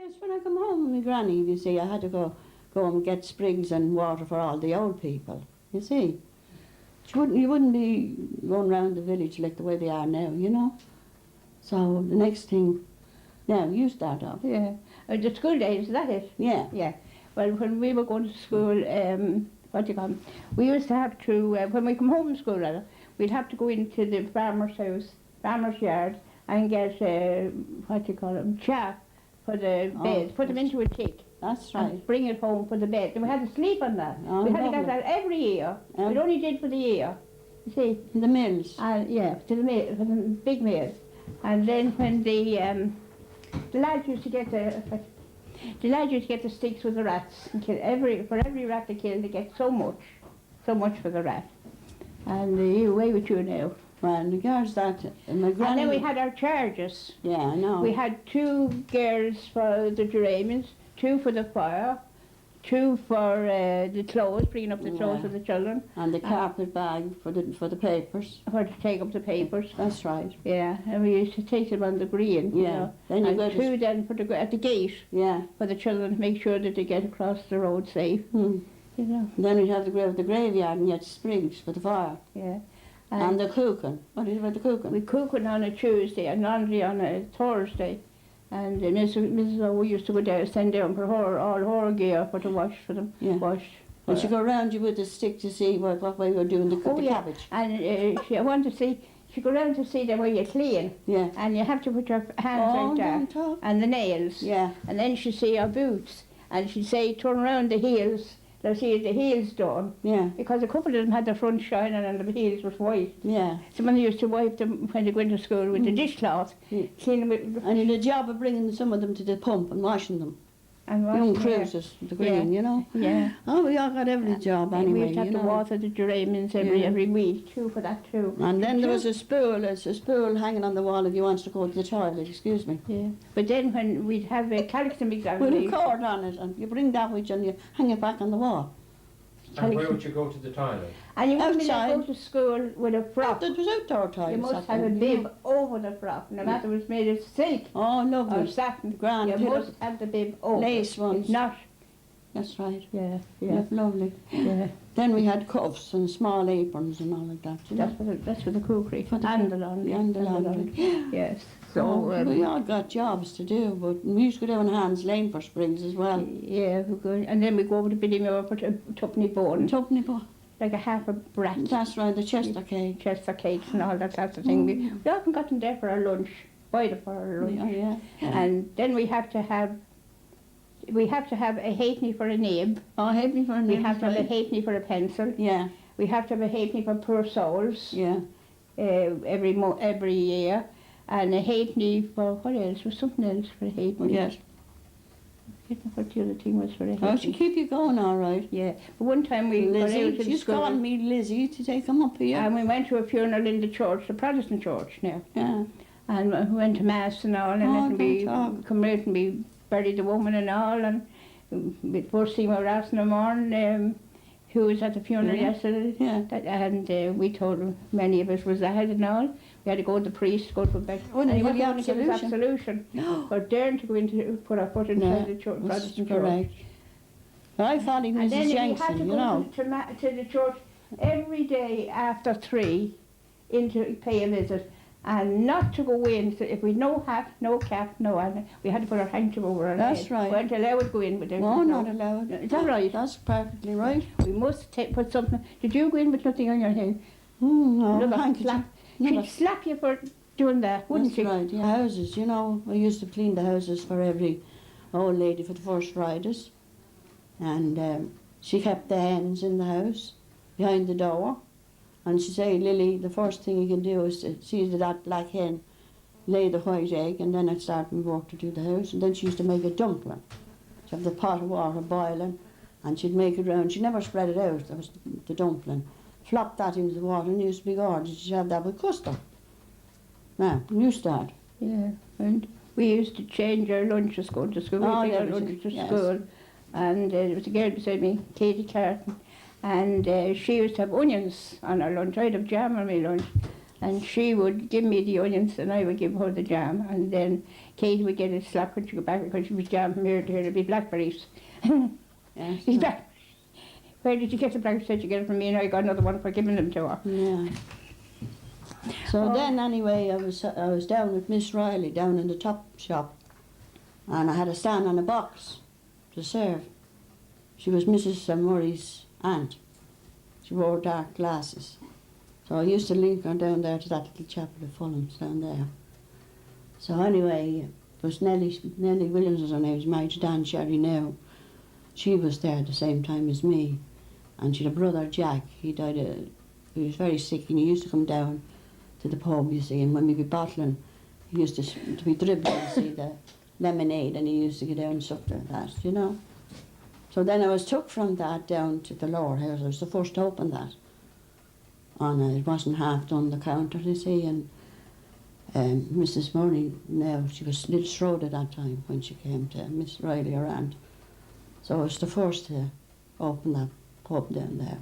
Yes, when I come home with my granny, you see, I had to go and get sprigs and water for all the old people, you see. You wouldn't be going round the village like the way they are now, you know. So the next thing, now you start off. Yeah. The school days, is that it? Yeah. Yeah. Well, when we were going to school, what do you call them? We used to have to, when we come home from school, rather, we'd have to go into the farmer's house, farmer's yard, and get, what do you call them, chaff for the bed, put them into a tick. That's right. And bring it home for the bed. And we had to sleep on that. Oh, we had to lovely. get that every year. We only did for the year. You see? The mills. Yeah, to the mill, for the big mill. And then when the lads used to get the sticks with the rats and kill for every rat they killed, they get so much for the rat. And away with you now. Well, regards that, my granny... And then we had our charges. Yeah, I know. We had 2 girls for the geraniums, 2 for the fire, 2 for the clothes, bringing up the clothes for the children. And the carpet bag for the papers. For to take up the papers. That's right. Yeah, and we used to take them on the green. Yeah. You know. Then you and 2 then at the gate. Yeah. For the children to make sure that they get across the road safe. Hmm. You know. Then we'd have the graveyard and get sprigs for the fire. Yeah. And the cooking. What is about the cooking? We cooking on a Tuesday and laundry on a Thursday. And Mrs. O, we used to go down, send down for her, all her gear for to wash for them. Yeah. Wash. And she'd go round you with a stick to see what way you were doing the cabbage. And she wanted to see, she'd go round to see the way you clean. Yeah. And you have to put your hands like that. And the nails. Yeah. And then she'd see your boots. And she'd say, turn around the heels. They'll see the heels done. Yeah. Because a couple of them had the front shining and the heels was white. Yeah. Someone used to wipe them when they went to school with the dishcloth. Yeah. Clean them with... And you had a job of bringing some of them to the pump and washing them. And Young cruises, the green, you know. Yeah. Oh, we all got every job anyway, We used to have to water the geraniums every week, 2 for that too. And then there was a spool hanging on the wall if you wanted to go to the toilet, excuse me. Yeah. But then when we'd have a calcium exam... With a cord on it, and you bring that with you and you hang it back on the wall. And where would you go to the toilet? And you wouldn't Outside. go to school with a frock. That was outdoor toilets. You must have a bib over the frock, no matter if it's made of silk Oh, lovely. or satin. Grand. You must have the bib over. Lace ones. It's not. That's right. Yeah, Yeah, yeah. lovely. Yeah. Then we had cuffs and small aprons and all like that. You know? That's for the cookery. For the and the laundry. and the laundry. Yes. So So, we all got jobs to do, but we used to go down Hans Lane for sprigs as well. yeah, we go, and then we go over to Billymuir for tuppenny bone, Tuppenny boy. like a half a brat. That's right, the Chester cake. Chester cakes and all that sort of thing. We often got them there for our lunch, buy them for our lunch. Oh, yeah. And then we have to have a halfpenny for a nib. Oh, halfpenny for a We nib, have to have a right. halfpenny for a pencil. Yeah, We have to have a halfpenny for poor souls yeah. every year. And a halfpenny for, what else? Was something else for a halfpenny? Yes. I don't know what the other thing was for a Oh, halfpenny. she keep you going all right. Yeah. But one time we got out Lizzie, to she's school calling me Lizzie to take him up here. and we went to a funeral in the church, the Protestant church now. Yeah. And we went to Mass and all, and Oh, let me don't talk. come out and we buried the woman and all. And the first thing we were asking the morning, who was at the funeral yesterday. Yeah. And we told them, many of us was ahead and all. We had to go to the priest, go to bed. Oh, and he you wasn't got going to give us absolution? absolution. No. For daring to go into, put our foot inside the church, That's Protestant correct. church. I thought he was And then we had Jensen, to you go know. to the church every day after 3 to pay a visit. And not to go in, so if we'd no hat, no cap, no anything, we had to put our handkerchief over our That's head. right. We weren't allowed to go in with them. No, not allowed. Is that right? That's perfectly right. We must put something. Did you go in with nothing on your head? No, Another handkerchief. slap. Another- She'd slap you for doing that, wouldn't That's she? right, yeah. Houses, you know, I used to clean the houses for every old lady for the first Fridays. And she kept the hens in the house, behind the door. And she'd say, Lily, the first thing you can do is to see that black hen lay the white egg, and then I'd start my work to do the house. And then she used to make a dumpling. She'd have the pot of water boiling, and she'd make it round. She'd never spread it out, that was the dumpling. Flop that into the water, and it used to be gorgeous. She'd have that with custard. Now, you start. Yeah, and we used to change our lunches going to school. Oh, We take our yeah, lunches to yes. school. And there was a girl beside me, Katie Carton, and she used to have onions on her lunch. I'd have jam on my lunch. And she would give me the onions and I would give her the jam. And then Kate would get a slap when she got back because she was jam from here to here. There'd be blackberries. Yes. These blackberries. Where did you get the blackberries? Said you get it from me and I got another one for giving them to her. Yeah. So Oh. then anyway, I was down with Miss Riley down in the top shop, and I had to stand on a box to serve. She was Mrs. Murray's aunt. She wore dark glasses. So I used to link her down there to that little chapel of Fulham's down there. So anyway, it was Nellie Williams was her name, was married to Dan Sherry now. She was there at the same time as me. And she had a brother, Jack. He died, he was very sick, and he used to come down to the pub, you see, and when we'd be bottling, he used to be dribbling, you see, the lemonade, and he used to get down and stuff like that, you know. So then I was took from that down to the lower house. I was the first to open that. And it wasn't half done, the counter, you see, and Mrs. Murray, now, she was little Strode at that time when she came to Miss Riley, her aunt. So I was the first to open that pub down there.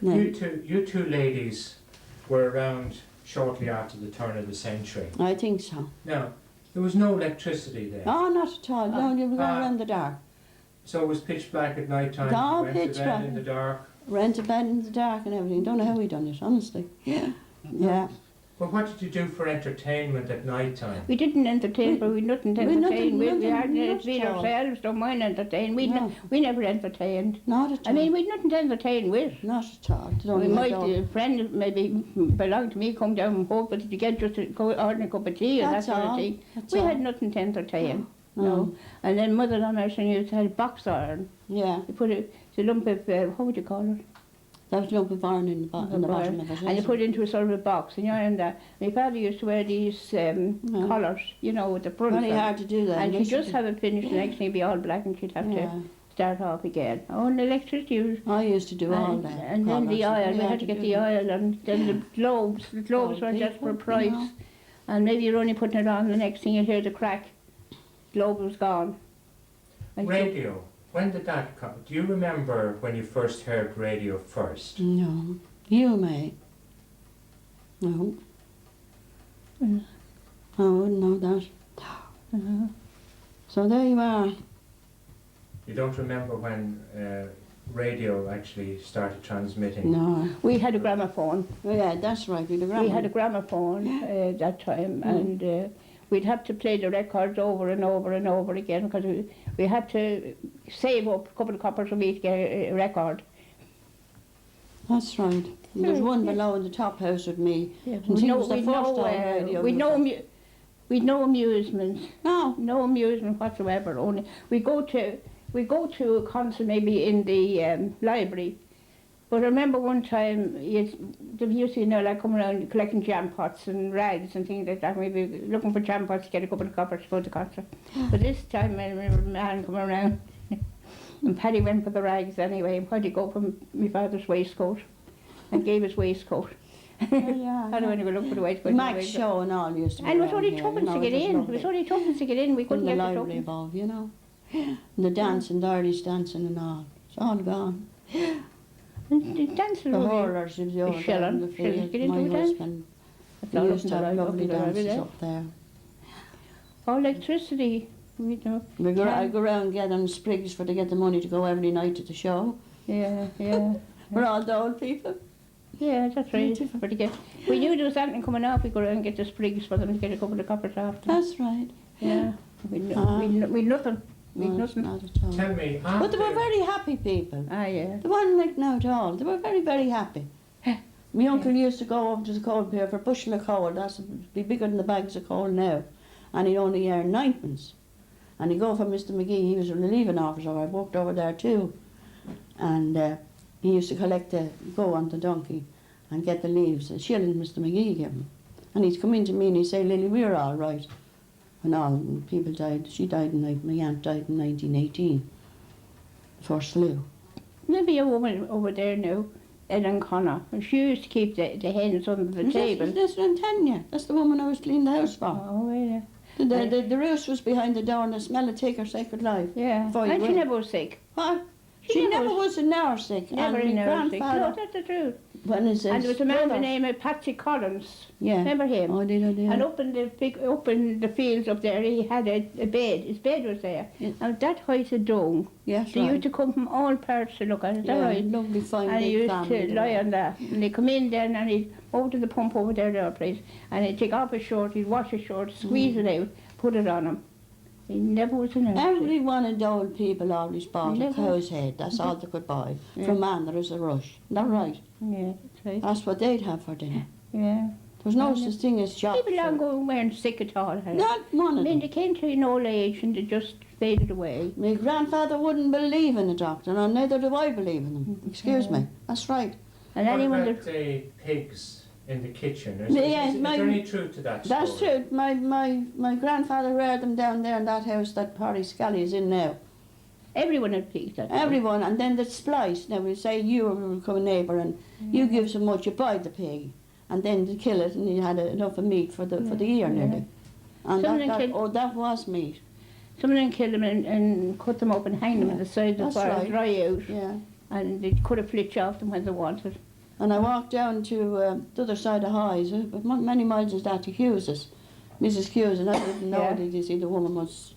Yeah. You two ladies were around shortly after the turn of the century. I think so. Now, there was no electricity there. Oh, not at all. No, you were going around the dark. So it was pitch black at night time. No, went to pitch bed black. in the dark. Rent a bed in the dark and everything. Don't know how we done it, honestly. Yeah. Yeah. But what did you do for entertainment at night time? We didn't entertain, but we didn't We entertain. We nothing, hardly not entertained at all. ourselves, don't mind entertain. No. We never entertained. Not at all. I mean, we'd nothing to entertain with. Not at all. They don't We even might, know. a friend maybe belonged to me, come down and hope, but did you get just to go order a cup of tea and That's that sort all. of thing? That's We all. had nothing to entertain. No. No. And then Mother and I used to have box iron. Yeah. You put it's a lump of, what would you call it? There was a lump of iron in the, in the bottom of it. And you put it into a sort of a box, and you iron that. My father used to wear these collars, you know, with the front. Very hard to do that. And she'd Yes, just it have it finished, the next thing it'd be all black, and she'd have Yeah. to start off again. Oh, and electricity was. I used to do all And, that. and then the collars. oil, we had to get the oil, and then the globes. The globes were just for a people, price. you know. And maybe you're only putting it on, the next thing you'd hear the crack. Globe was gone. And so- Radio. When did that come? Do you remember when you first heard radio first? No. You may. No. Mm. I wouldn't know that. So there you are. You don't remember when radio actually started transmitting? No. We had a gramophone. Oh, yeah, that's right. We We had a gramophone that time, and we'd have to play the records over and over and over again because we had to save up a couple of coppers a week to get a record. That's right. There's one below in the top house with me. Yeah, And she was the first on radio. we'd no amusement, No. no amusement whatsoever. Only we go to a concert maybe in the library. But I remember one time, they used to, like come around collecting jam pots and rags and things like that. Maybe looking for jam pots to get a couple of coppers to go to the concert. But this time I remember a man coming around and Paddy went for the rags anyway. And Paddy go from my father's waistcoat and gave his waistcoat. Yeah. I don't want to go look for the waistcoat. Max show and all used to be And it was around only here, tuppence you know, to get was in. It lovely. was only tuppence to get in. We In couldn't the get the library tuppence. above, you know. And the dancing, the Irish dancing and all. It's all gone. And the dancing The was hurlers in the old Shilling. in the Shilling, field. get into My a dance? husband, That's he all used up to in the have library, lovely up in the library dances there. up there. Oh, electricity. We don't. I go around getting sprigs to get the money to go every night to the show. Yeah, yeah. We're all the old people. Yeah, that's right. But again, we knew there was something coming up. We go around and get the sprigs for them to get a couple of coppers after. That's right. Yeah. We'd nothing. We'd No, nothing. not at all. Tell me, But they were very happy people. Ah, yeah. They weren't like now at all. They were very, very happy. My uncle used to go over to the coal pier for a bushel of coal. That's be bigger than the bags of coal now. And he'd only earn ninepence. And he'd go for Mr. McGee. He was a relieving officer. I worked over there too. And he used to go on the donkey and get the leaves. A shilling Mr. McGee gave him. And he'd come in to me and he'd say, Lily, we're all right. When all people died, she died in, my aunt died in 1918. First flu. Maybe a woman over there now, Ellen Connor, and she used to keep the hens under the table. That's what I'm telling you. That's the woman I was cleaning the house for. Oh, yeah. The roost was behind the door and the smell of take her sacred life. Yeah. Before you And she went. never was sick. What? She never was a nurse, sick. Never and in my nursing. No, grandfather, that's the truth. when his And there was a man by the brother- name of Patsy Collins. Yeah. Remember him? Oh, did I do And that? up in the fields up there, he had a bed. His bed was there. Yeah. And that height of dung. Yes, They right. used to come from all parts to look at it. Is that Yeah, right? lovely, fine, And he big used family. to lie on that. And they come in then and he'd over to the pump over there, the other place, and he'd take off his shirt, he'd wash his shirt, squeeze it out, put it on him. He never was a nurse. Every one of the old people always bought a Never. cow's head. That's all they could buy. Yeah. From man, there was a rush. Is that right? Yeah, that's right. That's what they'd have for dinner. Yeah. There was no Yeah. such thing as shop. People aren't going weren't sick at all. Helen. Not one I of mean, them. they came to an old age and they just faded away. My grandfather wouldn't believe in a doctor, and neither do I believe in them. Excuse me. That's right. And What anyone about that the pigs in the kitchen? Yeah, Is there any truth to that That's story? true. My grandfather reared them down there in that house that Parry Scally is in now. everyone had pigs. That Everyone, and then the splice. Now we say you will become a neighbour, and you give so much, you buy the pig, and then to kill it, and you had enough of meat for the year nearly. And Some of them killed- that was meat. Some of them killed them and cut them up and hang them on the side of the That's fire, right. dry out, Yeah. and they cut a flitch off them when they wanted. And I walked down to the other side of Highs, but many miles is that to Hughes's, Mrs. Hughes, and I didn't know Yeah. that. You see, the woman was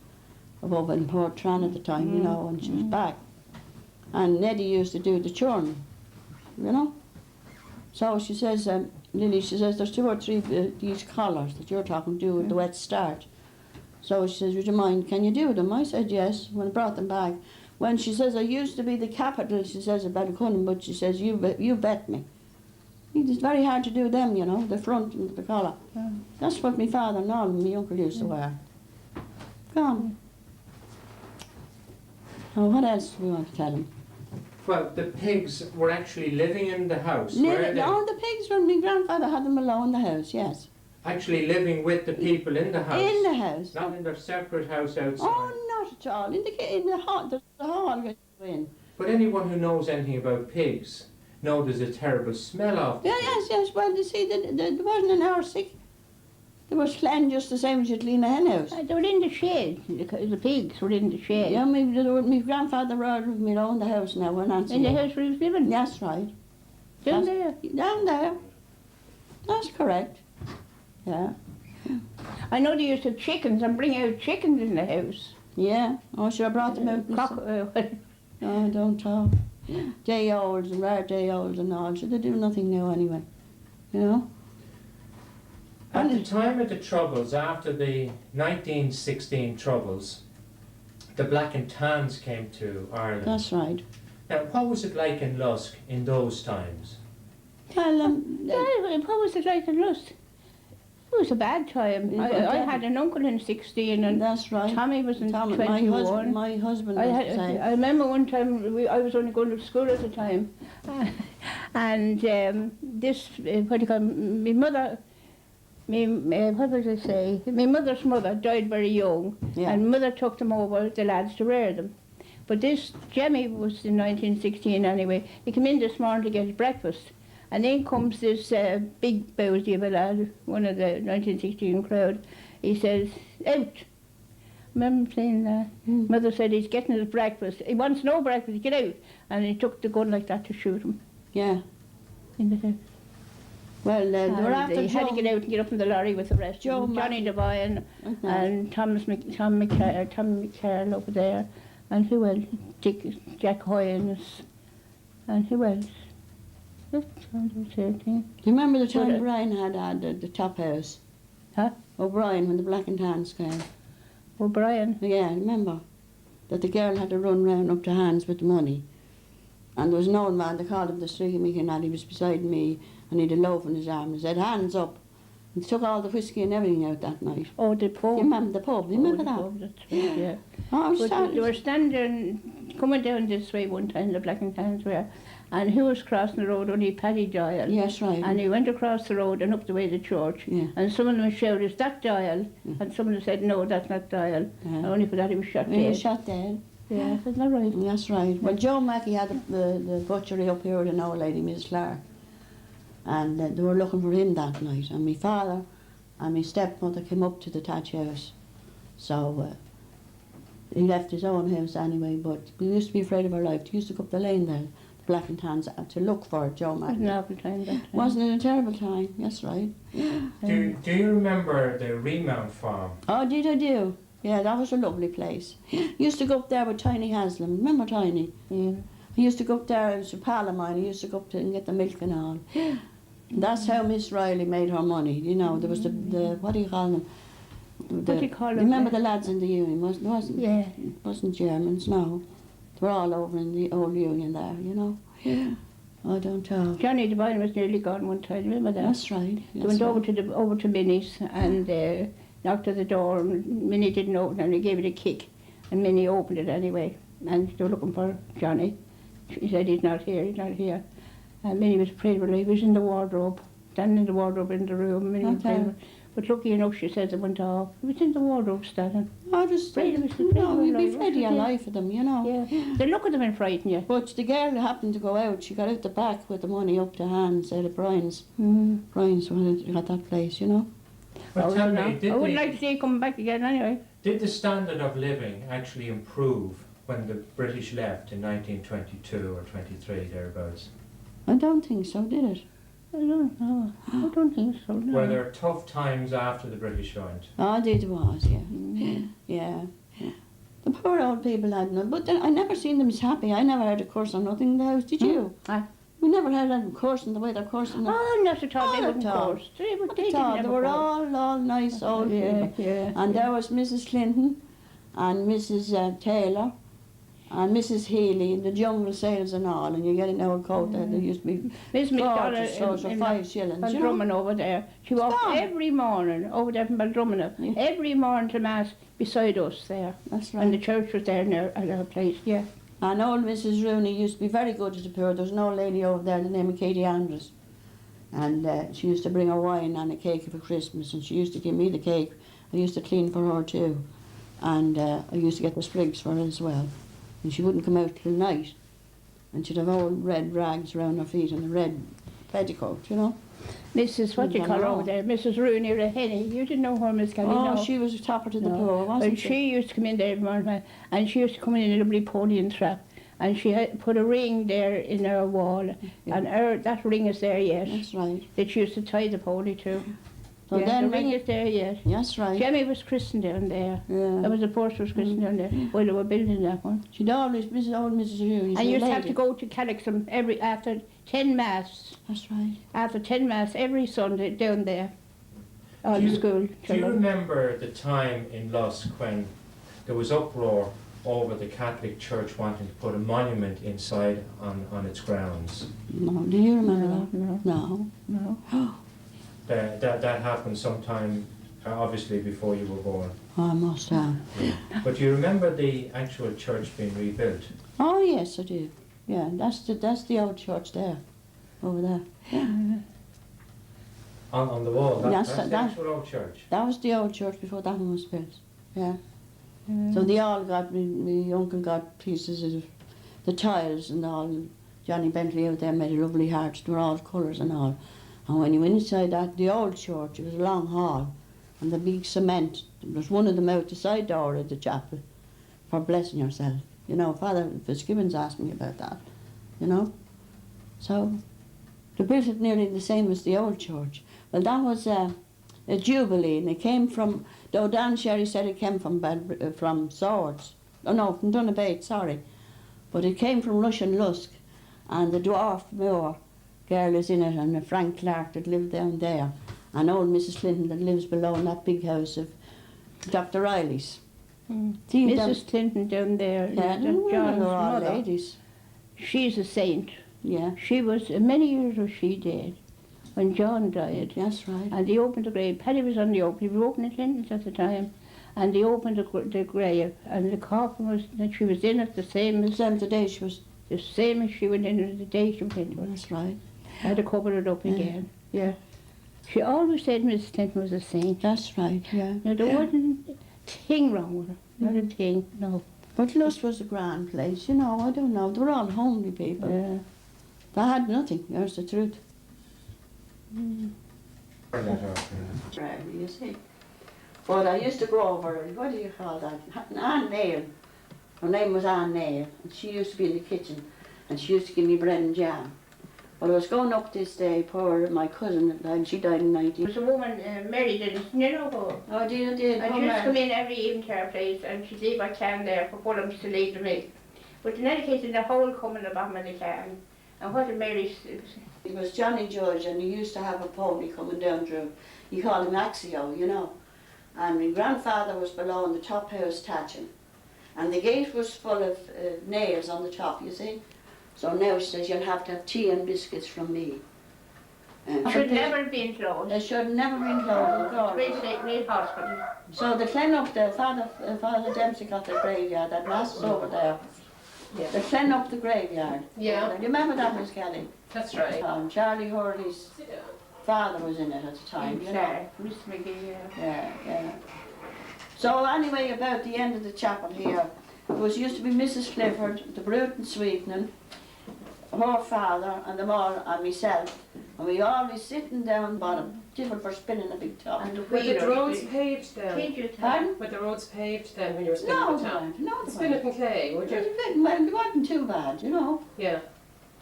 above in Port Tran at the time, you know, and she was back. And Neddy used to do the churn, you know. So she says, Lily, she says, there's 2 or 3 these collars that you're talking to with the wet start. So she says, would you mind, can you do them? I said yes, when I brought them back. When she says, I used to be the capital, she says, about Ballycunnin, but she says, you bet me. It's very hard to do them, you know, the front and the collar. That's what my father and all my uncle used to wear. Come. Oh, what else do we want to tell him? Well, the pigs were actually living in the house. Were they? All the pigs were, my grandfather had them alone in the house, yes. Actually living with the people in the house. In the house. Not in their separate house outside. Oh, not at all. In the hall, there's a hall you go in. But anyone who knows anything about pigs knows there's a terrible smell of them. Yeah, yes. Well, you see, there wasn't an hour sick. There was flan just the same as you'd clean a hen house. They were in the shed. The pigs were in the shed. Yeah, my grandfather rode with me around the house now. We're not In the house where he was living. That's right. Down That's- there. Down there. That's correct. Yeah. I know they used to have chickens and bring out chickens in the house. Yeah. Oh, sure, I brought them out. Oh, don't talk. Day olds and rare day olds and all. Should they do nothing now anyway? You know? At the time of the Troubles, after the 1916 Troubles, the Black and Tans came to Ireland. That's right. Now, what was it like in Lusk in those times? Well, What was it like in Lusk? It was a bad time. I had an uncle in 16 and that's right. Tommy was in Tommy, 21. my husband was the same. I remember one time I was only going to school at the time, and this what do you call it, my mother. What was I say? My mother's mother died very young, Yeah. and mother took them over, the lads, to rear them. But this Jemmy was in 1916 anyway. He came in this morning to get his breakfast, and then comes this big bowsy of a lad, one of the 1916 crowd. He says, "Out!" Remember saying that? Mother said he's getting his breakfast. He wants no breakfast. Get out! And he took the gun like that to shoot him Yeah. in the head. Well, they were And after he had to get out and get up in the lorry with the rest. Joe of them. Johnny Mackey. Devine Wasn't it? and Tom McCarroll over there, and who else? Jack Hoynes, and who else? That's Do you remember the time Well, Brian had the top house? Huh? O'Brien, when the Black and Tans came. O'Brien. Yeah, remember? That the girl had to run round up to hands with the money. And there was an old man, they called him the streaky Mickey, and he was beside me, and he had a loaf in his arm, and he said, hands up. And took all the whiskey and everything out that night. Oh, the pub. You remember the pub? You remember Oh, the that? pub, that's right, yeah. Oh, I was But sad. they were standing, coming down this way one time, the Black and Tans were, and who was crossing the road? Only Paddy Doyle. Yes, right. And he went across the road and up the way to church. Yeah. And some of them shouted, "Is that Doyle?" And some of them said, "No, that's not Doyle." Yeah. And only for that he was shot He dead. was shot dead. Yeah, isn't that right? That's right. Well, Joe Mackey had the butchery up here with an old lady, Miss Clark. And they were looking for him that night. And my father and my stepmother came up to the thatch house. So he left his own house anyway, but we used to be afraid of our life. He used to go up the lane there, the Black and Tans, to look for Joe It was Mack. an awful time that time. Wasn't it a terrible time? That's right. Do you remember the Remount Farm? Oh, did I do? Yeah, that was a lovely place. Used to go up there with Tiny Haslam. Remember Tiny? Yeah. He used to go up there, it was a pal of mine. He used to go up to and get the milk and all. That's how Miss Riley made her money. You know, there was the what do you call them? What do you call them? Remember the lads in the union? Yeah. Wasn't Germans, no. They were all over in the old union there, you know. Yeah. I don't know. Johnny Devine was nearly gone one time, remember that? That's right. They went over to Minnie's and knocked at the door, and Minnie didn't open it, and he gave it a kick, and Minnie opened it anyway, and they were looking for Johnny. He said, he's not here, he's not here. And Minnie was afraid of her life. He was in the wardrobe, standing in the wardrobe in the room. Minnie was afraid of her. But lucky enough, she says it went off. He was in the wardrobe standing. I just, Afraid of us, no, you'd be life, afraid of your yeah. life of them, you know. Yeah. They look at them and frighten you. But the girl happened to go out. She got out the back with the money up to hands out of Brian's. Mm. Brian's got that place, you know. Well, tell me, I wouldn't like to see it coming back again anyway. did the standard of living actually improve when the British left in 1922 or 23, thereabouts? I don't think so, did it? I don't know. I don't think so, no. Were there tough times after the British went? Oh, it was, yeah. Mm. Yeah. The poor old people had none, but I never seen them as happy. I never had a course or nothing in the house, did you? Aye. We never had them coursing the way they're coursing. Oh, not at all. They Not wouldn't at all. course. They Not didn't at all. have They a were course. all nice old people. Yeah. And there was Mrs. Clinton and Mrs. Taylor and Mrs. Healy and the jungle sales and all, and you get an old coat there. There used to be Miss gorgeous McDonald for 5 shillings, you know. Baldrummond over there. She walked gone. every morning over there from Baldrummond. Yeah. Every morning to Mass beside us there. That's And the right. church was there near at our place, yeah. And old Mrs. Rooney used to be very good to the poor. There was an old lady over there, the name of Katie Andrews. And she used to bring her wine and a cake for Christmas, and she used to give me the cake. I used to clean for her too. And I used to get the sprigs for her as well. And she wouldn't come out till night. And she'd have old red rags around her feet and a red petticoat, you know. Mrs. what do you call her over there? Mrs. Rooney Rahenny. You didn't know her, Miss Kelly, Oh, no? she was a topper to the No. poor, wasn't Well, she used to come in there every morning, and she used to come in a lovely Napoleon trap. And she had put a ring there in her wall, Yeah. and that ring is there yet. That's right. That she used to tie the pony to. So yeah, then the ring is there yet. That's right. Jemmy was christened down there. Yeah. There was a post was christened down there while they were building that one. She'd always, old Mrs. Rooney. And you used to have to go to Calixum after 10 Mass. That's right. After 10 Mass every Sunday down there. All Do the you- school Do you children. remember the time in Lusk when there was uproar over the Catholic Church wanting to put a monument inside on its grounds? No, do you remember No, that? No. no. That happened sometime, obviously, before you were born. I must have. But do you remember the actual church being rebuilt? Oh yes, I do. Yeah, that's the old church there, over there. On the wall? Yes, That's the that- actual old church? That was the old church before that one was built. Yeah. So they all got, my uncle got pieces of the tiles and all. Johnny Bentley out there made a lovely heart. They were all colours and all. And when you went inside that, the old church, it was a long hall. And the big cement, there was one of them out the side door of the chapel for blessing yourself. You know, Father Fitzgibbons asked me about that, you know. So they built it nearly the same as the old church. Well, that was a jubilee, and it came from, though Dan Sherry said it came from Swords. Oh no, from Donabate, sorry. But it came from Russian Lusk, and the dwarf Moore girl is in it, and Frank Clark that lived down there, and old Mrs. Clinton that lives below in that big house of Dr. Riley's. See, Mrs. Clinton down there, Yeah, John's they're all mother. ladies. She's a saint. Yeah, She was, many years was she dead when John died. that's right. And they opened the grave. Paddy was on the opening. We were opening Clinton's at the time. And they opened the grave. And the coffin was, that she was in it the same as Same today she was, she went in it the day she went into it. that's right. I had to cover it up Yeah. again. Yeah. She always said Mrs. Clinton was a saint. That's right, yeah. Now, there wasn't a thing wrong with her. Not a thing, no. But Lust was a grand place, you know, I don't know. They were all homely people. Yeah. They had nothing, there's the truth. You see. But I used to go over, what do you call that? An nail. Her name was Anne Nair, and she used to be in the kitchen, and she used to give me bread and jam. Well, I was going up this day, poor my cousin, and she died in 19. There was a woman, Mary didn't, you know her. Oh, did. And she used to come in every evening to our place, and she'd leave a can there for Pullums to leave the milk. But in any case, in the hole coming in the bottom of the can. And what did Mary... It was Johnny Judge, and he used to have a pony coming down through. He called him Axio, you know. And my grandfather was below in the top house thatching. And the gate was full of nails on the top, you see. So now she says, you'll have to have tea and biscuits from me. It should never have been closed. They should never been closed. Great State Real Hospital. So they clean up the, Father Dempsey got the graveyard, that last over there. Yeah. They clean up the graveyard. Yeah. You remember that, Miss Kelly? That's right. Charlie Hurley's father was in it at the time, you know. Mr. McGee, Yeah. So anyway, about the end of the chapel here, it was used to be Mrs. Clifford, the Bruton Sweetening, her father and them all and myself, and we always sitting down bottom, different for spinning a big top. And the Were the roads paved then? Pardon? Were the roads paved then when you were spinning No, the top? no, Spin it in clay, would you? Well, it wasn't too bad, you know. Yeah.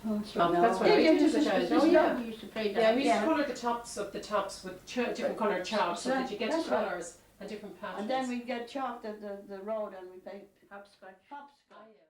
Oh, That's what I did as a child. Oh yeah. We used to play that. Yeah, we used to colour the tops of the tops with different coloured chalk so that you get That's right. colours and different patterns. And then we'd get chalk the road and we'd play Hopscotch. hopscotch. Ah, yeah.